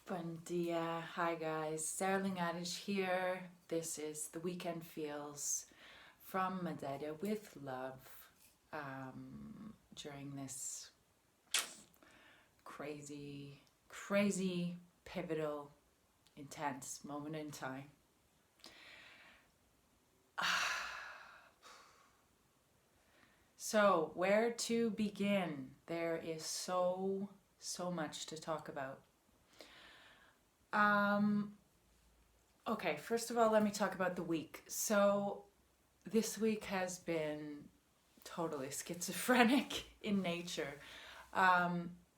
Bom dia. Hi guys, Sterling Aries here. This is The Weekend Feels from Madeira with love during this crazy, pivotal, intense moment in time. So, where to begin? There is so much to talk about. Okay, first of all, let me talk about the week. So, this week has been totally schizophrenic in nature.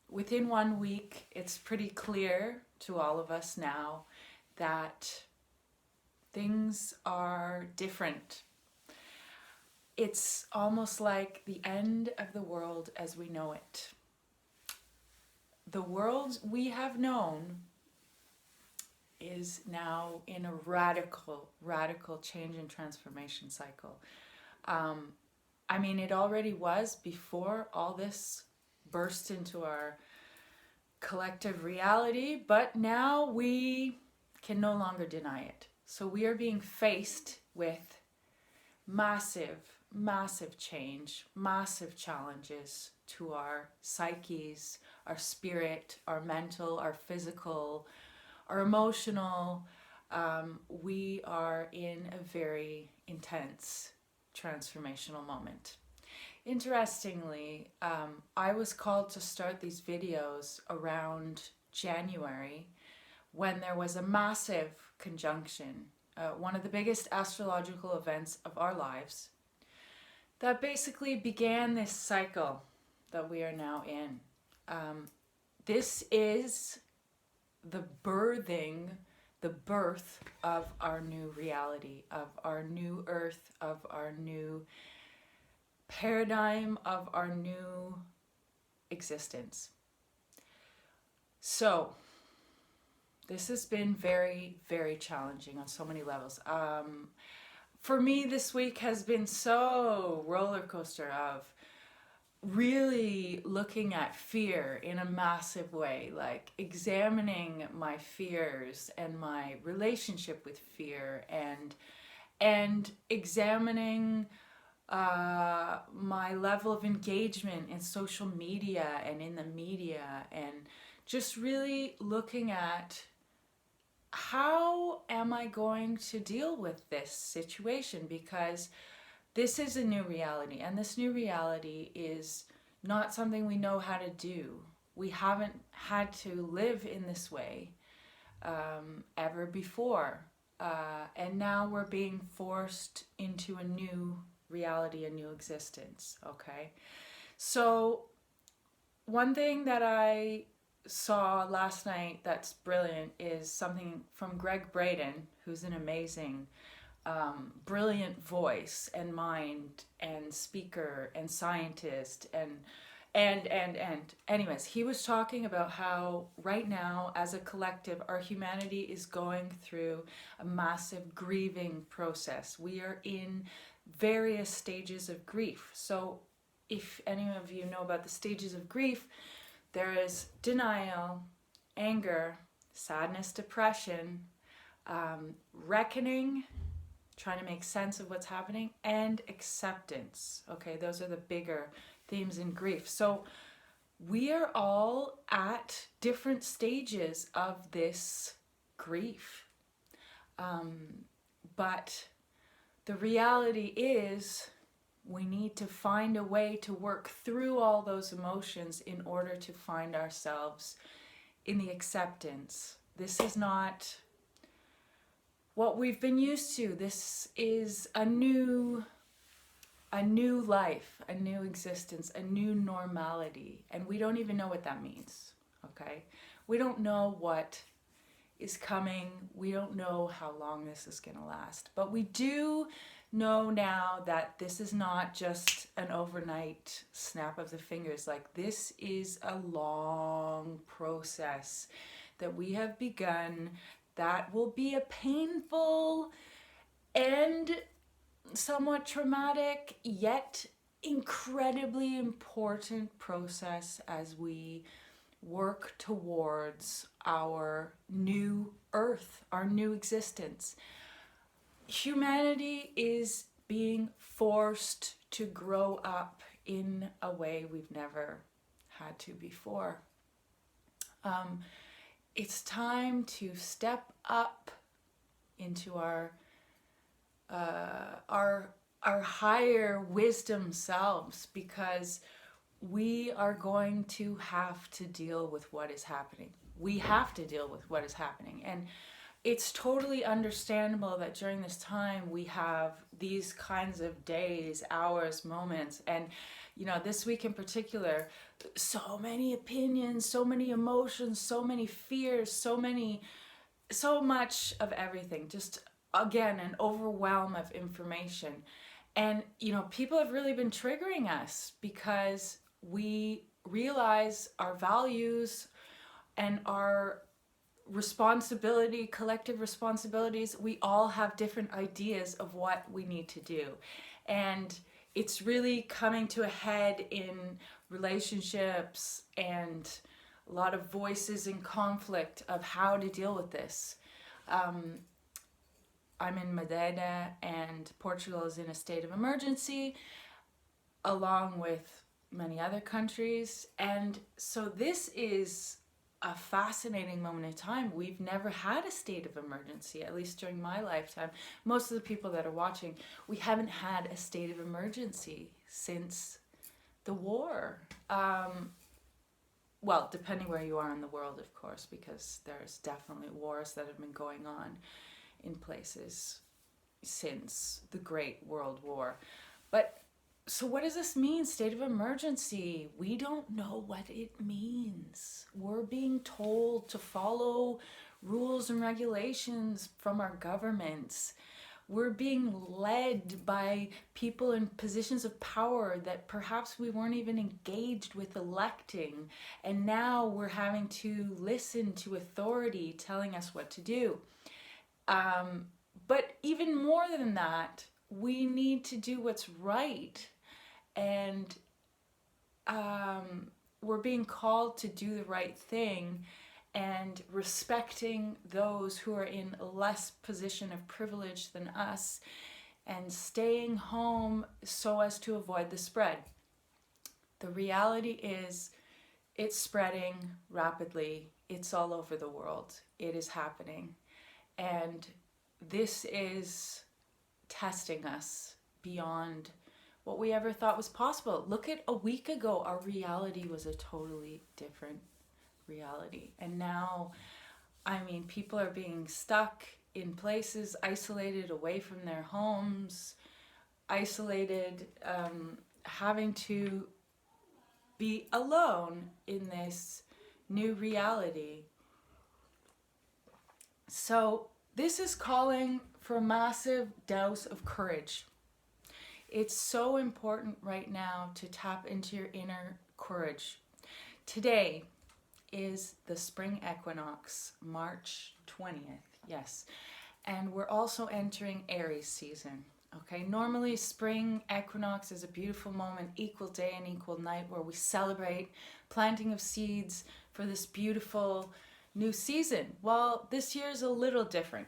Within 1 week, it's pretty clear to all of us now that things are different. It's almost like the end of the world as we know it. The world we have known is now in a radical change and transformation cycle. I mean, it already was before all this burst into our collective reality, but now we can no longer deny it. So we are being faced with massive change, massive challenges to our psyches, our spirit, our mental, our physical, our emotional. We are in a very intense transformational moment. Interestingly, I was called to start these videos around January when there was a massive conjunction, one of the biggest astrological events of our lives, that basically began this cycle that we are now in. This is the birth of our new reality, of our new earth, of our new paradigm, of our new existence. So, this has been very challenging on so many levels. For me, this week has been so roller coaster of really looking at fear in a massive way, like examining my fears and my relationship with fear, and examining my level of engagement in social media and in the media, and just really looking at how am I going to deal with this situation, because this is a new reality, and this new reality is not something we know how to do. We haven't had to live in this way ever before. And now we're being forced into a new reality, a new existence, okay? So one thing that I saw last night that's brilliant is something from Greg Braden, who's an amazing brilliant voice and mind and speaker and scientist and anyways, he was talking about how right now as a collective our humanity is going through a massive grieving process. We are in various stages of grief. So if any of you know about the stages of grief, there is denial, anger, sadness, depression, reckoning, trying to make sense of what's happening, and acceptance. Okay, those are the bigger themes in grief. So we are all at different stages of this grief. But the reality is we need to find a way to work through all those emotions in order to find ourselves in the acceptance. This is not what we've been used to. This is a new life, a new existence, a new normality, and we don't even know what that means, okay? We don't know what is coming. We don't know how long this is going to last, but we do know now that this is not just an overnight snap of the fingers. Like, this is a long process that we have begun, that will be a painful and somewhat traumatic yet incredibly important process as we work towards our new earth, our new existence. Humanity is being forced to grow up in a way we've never had to before. It's time to step up into our higher wisdom selves, because we are going to have to deal with what is happening. We have to deal with what is happening. And it's totally understandable that during this time we have these kinds of days, hours, moments. And, you know, this week in particular, so many opinions, so many emotions, so many fears, so much of everything. Just, again, an overwhelm of information. And, you know, people have really been triggering us because we realize our values and our responsibility, collective responsibilities. We all have different ideas of what we need to do. And it's really coming to a head in relationships and a lot of voices in conflict of how to deal with this. I'm in Madeira, and Portugal is in a state of emergency, along with many other countries. And so this is a fascinating moment in time. We've never had a state of emergency, at least during my lifetime. Most of the people that are watching, we haven't had a state of emergency since the war. Well, depending where you are in the world, of course, because there's definitely wars that have been going on in places since the Great World War. But so what does this mean, state of emergency? We don't know what it means. We're being told to follow rules and regulations from our governments. We're being led by people in positions of power that perhaps we weren't even engaged with electing. And now we're having to listen to authority telling us what to do. But even more than that, we need to do what's right. And we're being called to do the right thing and respecting those who are in a less position of privilege than us, and staying home so as to avoid the spread. The reality is it's spreading rapidly. It's all over the world. It is happening. And this is testing us beyond what we ever thought was possible. Look at a week ago, our reality was a totally different reality. And now, I mean, people are being stuck in places, isolated away from their homes, isolated, having to be alone in this new reality. So this is calling for a massive dose of courage. It's so important right now to tap into your inner courage. Today is the spring equinox, March 20th, yes. And we're also entering Aries season, okay? Normally spring equinox is a beautiful moment, equal day and equal night, where we celebrate planting of seeds for this beautiful new season. Well, this year is a little different.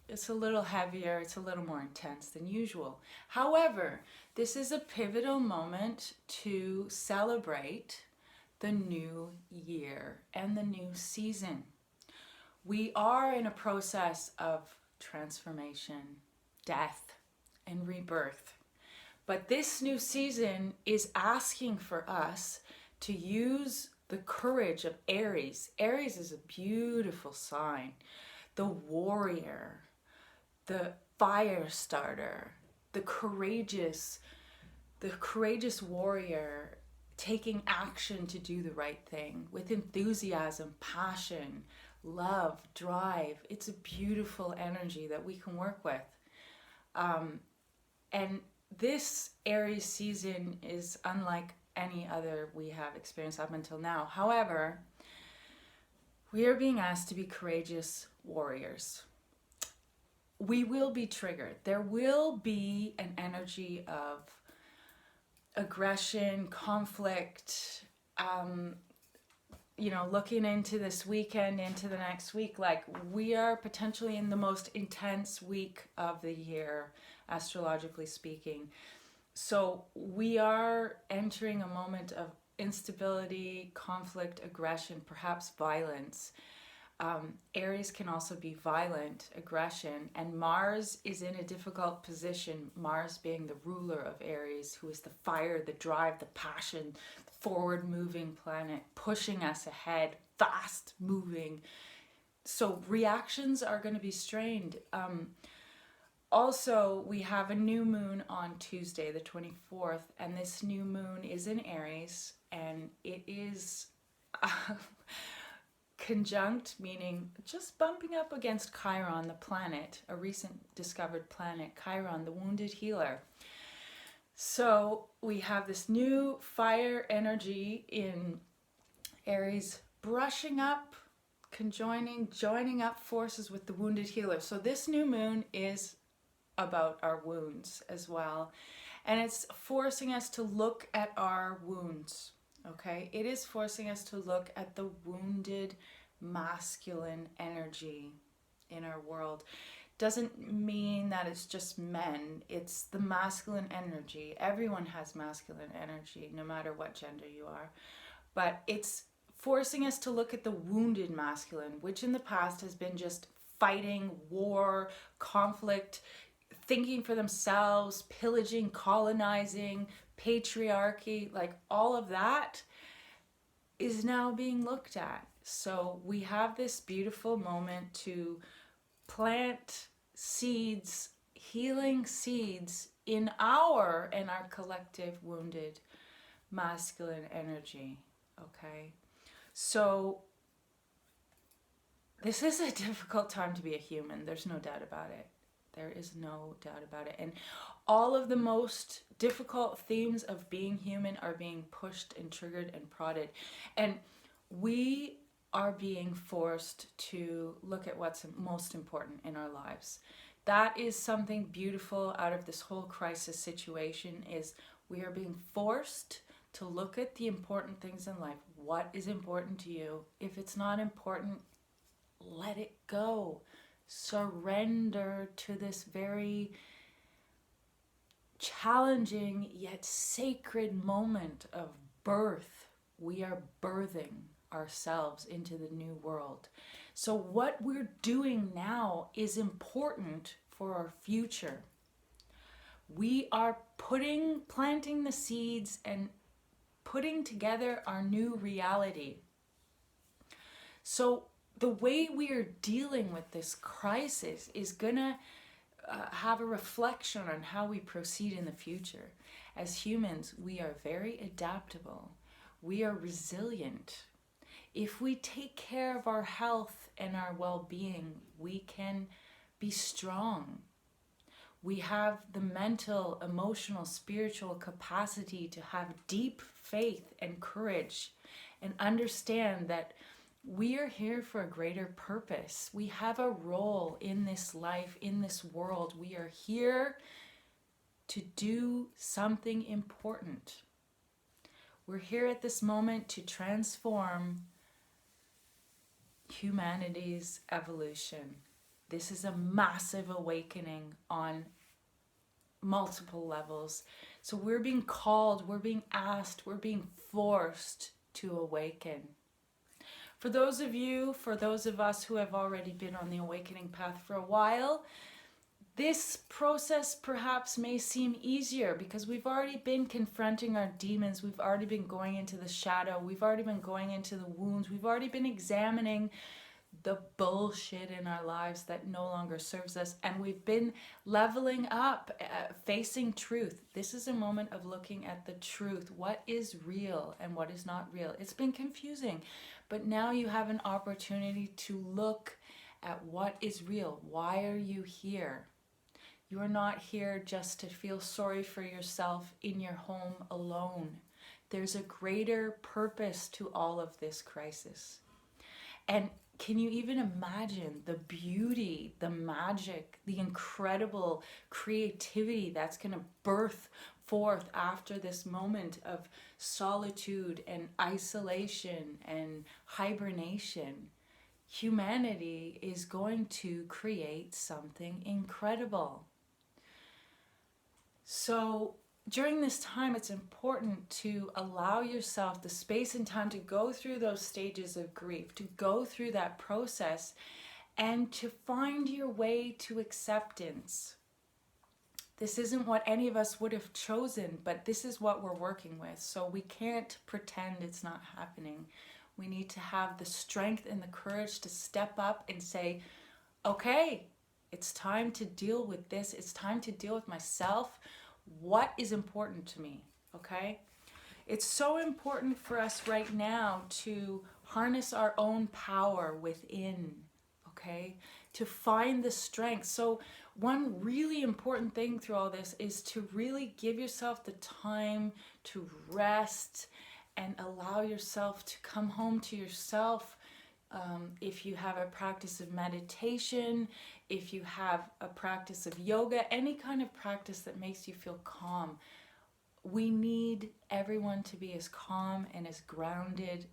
It's a little heavier, it's a little more intense than usual. However, this is a pivotal moment to celebrate the new year and the new season. We are in a process of transformation, death, and rebirth. But this new season is asking for us to use the courage of Aries. Aries is a beautiful sign. The warrior, the fire starter, the courageous warrior taking action to do the right thing with enthusiasm, passion, love, drive. It's a beautiful energy that we can work with. And this Aries season is unlike any other we have experienced up until now. However, we are being asked to be courageous warriors. We will be triggered. There will be an energy of aggression, conflict, looking into this weekend, into the next week, like we are potentially in the most intense week of the year, astrologically speaking. So we are entering a moment of instability, conflict, aggression, perhaps violence. Aries can also be violent, aggression, and Mars is in a difficult position. Mars being the ruler of Aries, who is the fire, the drive, the passion, the forward moving planet, pushing us ahead, fast moving. So reactions are going to be strained. Also, we have a new moon on Tuesday, the 24th, and this new moon is in Aries, and it is conjunct, meaning just bumping up against Chiron, the planet, a recent discovered planet, Chiron, the wounded healer. So we have this new fire energy in Aries brushing up, joining up forces with the wounded healer. So this new moon is about our wounds as well. And it's forcing us to look at our wounds, okay? It is forcing us to look at the wounded masculine energy in our world. Doesn't mean that it's just men. It's the masculine energy. Everyone has masculine energy, no matter what gender you are. But it's forcing us to look at the wounded masculine, which in the past has been just fighting, war, conflict, thinking for themselves, pillaging, colonizing, patriarchy, like all of that is now being looked at. So we have this beautiful moment to plant seeds, healing seeds in our collective wounded masculine energy, okay? So this is a difficult time to be a human. There's no doubt about it. There is no doubt about it. And all of the most difficult themes of being human are being pushed and triggered and prodded. And we are being forced to look at what's most important in our lives. That is something beautiful out of this whole crisis situation, is we are being forced to look at the important things in life. What is important to you? If it's not important, let it go. Surrender to this very challenging yet sacred moment of birth. We are birthing ourselves into the new world. So what we're doing now is important for our future. We are planting the seeds and putting together our new reality. So the way we are dealing with this crisis is gonna have a reflection on how we proceed in the future. As humans, we are very adaptable. We are resilient. If we take care of our health and our well-being, we can be strong. We have the mental, emotional, spiritual capacity to have deep faith and courage and understand that we are here for a greater purpose. We have a role in this life, in this world. We are here to do something important. We're here at this moment to transform humanity's evolution. This is a massive awakening on multiple levels. So we're being called, we're being asked, we're being forced to awaken. For those of us who have already been on the awakening path for a while, this process perhaps may seem easier because we've already been confronting our demons, we've already been going into the shadow, we've already been going into the wounds, we've already been examining the bullshit in our lives that no longer serves us, and we've been leveling up, facing truth. This is a moment of looking at the truth. What is real and what is not real? It's been confusing, but now you have an opportunity to look at what is real. Why are you here? You are not here just to feel sorry for yourself in your home alone. There's a greater purpose to all of this crisis. And can you even imagine the beauty, the magic, the incredible creativity that's going to birth forth after this moment of solitude and isolation and hibernation, humanity is going to create something incredible. So during this time, it's important to allow yourself the space and time to go through those stages of grief, to go through that process, and to find your way to acceptance. This isn't what any of us would have chosen, but this is what we're working with. So we can't pretend it's not happening. We need to have the strength and the courage to step up and say, okay, it's time to deal with this. It's time to deal with myself. What is important to me, okay? It's so important for us right now to harness our own power within, okay? To find the strength. So one really important thing through all this is to really give yourself the time to rest and allow yourself to come home to yourself. If you have a practice of meditation, if you have a practice of yoga, any kind of practice that makes you feel calm. We need everyone to be as calm and as grounded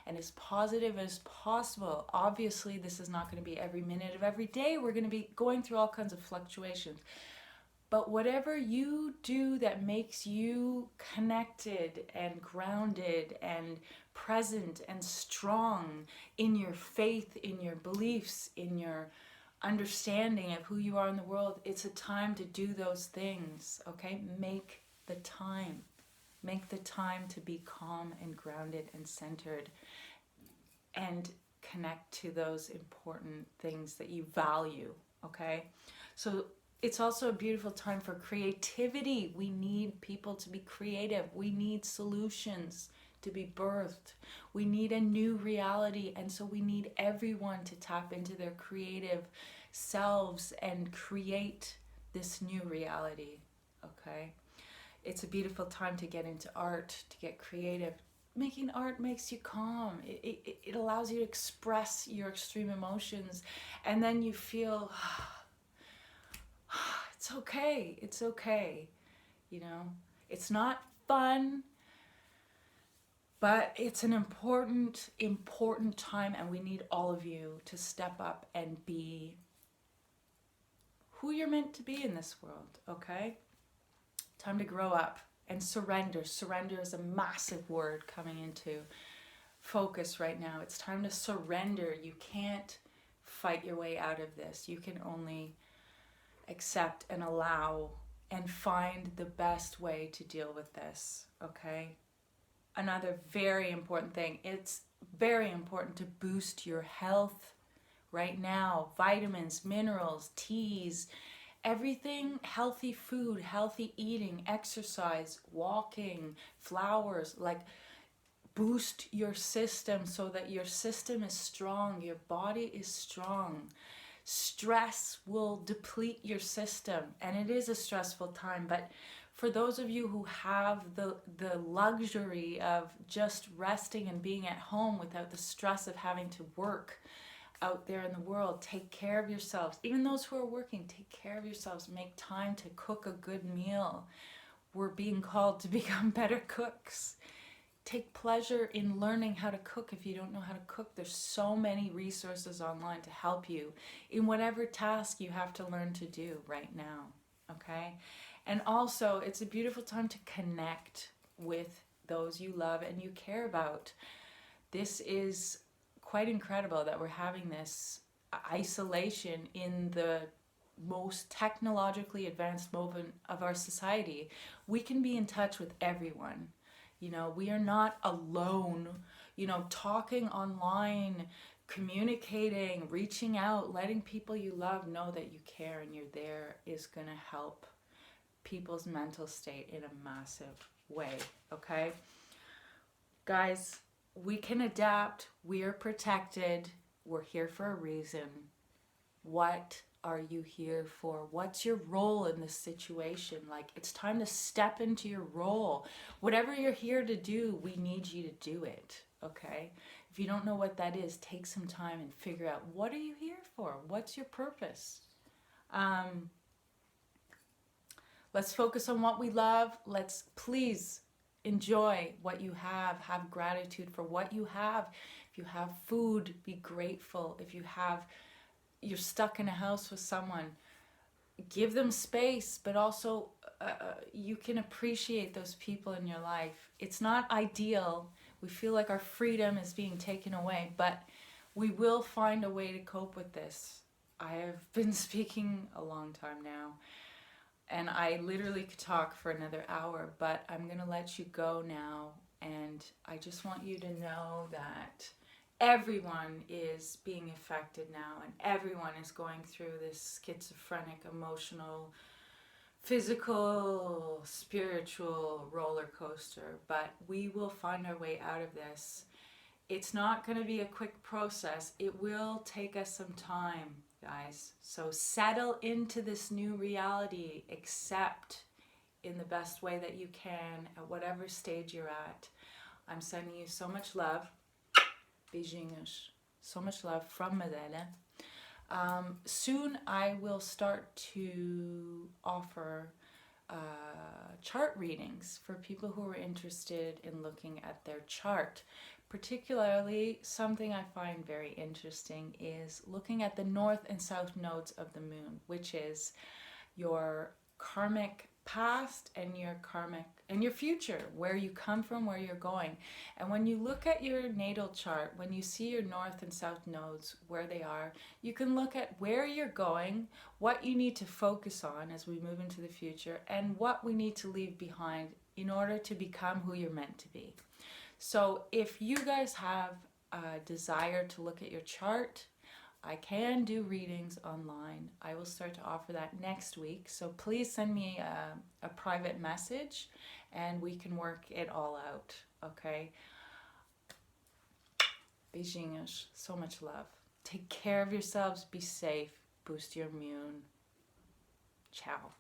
and as positive as possible. Obviously, this is not going to be every minute of every day. We're going to be going through all kinds of fluctuations. But whatever you do that makes you connected and grounded and present and strong in your faith, in your beliefs, in your understanding of who you are in the world, it's a time to do those things, okay? Make the time. Make the time to be calm and grounded and centered and connect to those important things that you value, okay? So it's also a beautiful time for creativity. We need people to be creative. We need solutions to be birthed. We need a new reality, and so we need everyone to tap into their creative selves and create this new reality, okay? It's a beautiful time to get into art, to get creative. Making art makes you calm. It allows you to express your extreme emotions, and then you feel, it's okay, you know? It's not fun, but it's an important time, and we need all of you to step up and be who you're meant to be in this world, okay? Time to grow up and surrender. Surrender is a massive word coming into focus right now. It's time to surrender. You can't fight your way out of this. You can only accept and allow and find the best way to deal with this, okay? Another very important thing, it's very important to boost your health right now. Vitamins, minerals, teas, everything, healthy food, healthy eating, exercise, walking, flowers, like boost your system so that your system is strong, your body is strong. Stress will deplete your system, and it is a stressful time, but for those of you who have the luxury of just resting and being at home without the stress of having to work out there in the world, take care of yourselves. Even those who are working, take care of yourselves. Make time to cook a good meal. We're being called to become better cooks. Take pleasure in learning how to cook. If you don't know how to cook, there's so many resources online to help you in whatever task you have to learn to do right now, okay? And also, it's a beautiful time to connect with those you love and you care about. This is quite incredible that we're having this isolation in the most technologically advanced moment of our society. We can be in touch with everyone. You know, we are not alone. You know, talking online, communicating, reaching out, letting people you love know that you care and you're there is going to help people's mental state in a massive way, okay? Guys, we can adapt. We are protected. We're here for a reason. What are you here for? What's your role in this situation? Like, it's time to step into your role. Whatever you're here to do, we need you to do it, okay? If you don't know what that is, take some time and figure out, what are you here for? What's your purpose? Let's focus on what we love. Let's please enjoy what you have gratitude for what you have. If you have food, be grateful. If you're stuck in a house with someone, give them space, but also you can appreciate those people in your life. It's not ideal. We feel like our freedom is being taken away, but we will find a way to cope with this. I have been speaking a long time now, and I literally could talk for another hour, but I'm going to let you go now. And I just want you to know that everyone is being affected now, and everyone is going through this schizophrenic, emotional, physical, spiritual roller coaster. But we will find our way out of this. It's not going to be a quick process. It will take us some time, guys. So settle into this new reality. Accept in the best way that you can at whatever stage you're at. I'm sending you so much love. Beijinhos. So much love from Madeleine. Soon I will start to offer chart readings for people who are interested in looking at their chart. Particularly, something I find very interesting is looking at the north and south nodes of the moon, which is your karmic past and your future, where you come from, where you're going. And when you look at your natal chart, when you see your north and south nodes, where they are, you can look at where you're going, what you need to focus on as we move into the future, and what we need to leave behind in order to become who you're meant to be. So if you guys have a desire to look at your chart, I can do readings online. I will start to offer that next week. So please send me a private message and we can work it all out. Okay? Beijinhos. So much love. Take care of yourselves. Be safe. Boost your immune. Ciao.